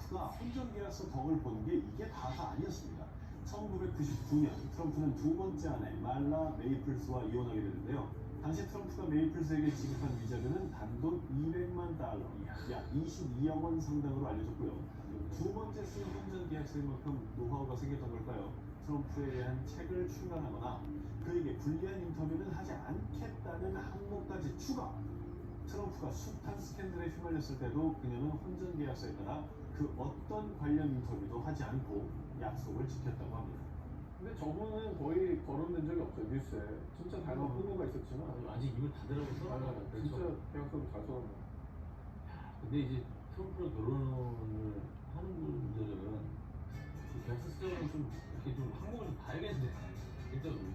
트럼프가 혼전계약서 덕을 보는 게 이게 다가 아니었습니다. 1999년 트럼프는 두 번째 아내 말라 메이플스와 이혼하게 되는데요. 당시 트럼프가 메이플스에게 지급한 위자료는 단돈 200만 달러, 약 22억 원 상당으로 알려졌고요. 두 번째 쓴 혼전 계약서인 만큼 노하우가 생겼던 걸까요? 트럼프에 대한 책을 출간하거나 그에게 불리한 인터뷰는 하지 않겠다는 항목까지 추가. 트럼프가 숱한 스캔들에 휘말렸을 때도 그녀는 혼전 계약서에 따라 그 어떤 관련 인터뷰도 하지 않고 약속을 지켰다고 합니다. 근데 저분은 거의 거론된 적이 없어요, 뉴스에. 진짜 다양한 후보가 있었지만 아직 입을 닫으라고 써놨잖아요. 진짜 계약서도 잘 써놨네. 근데 이제 트럼프랑 결혼을 하는 분들은 그 계약서 쓰자면 좀 이렇게 좀 항목을 좀 봐야겠는데 일단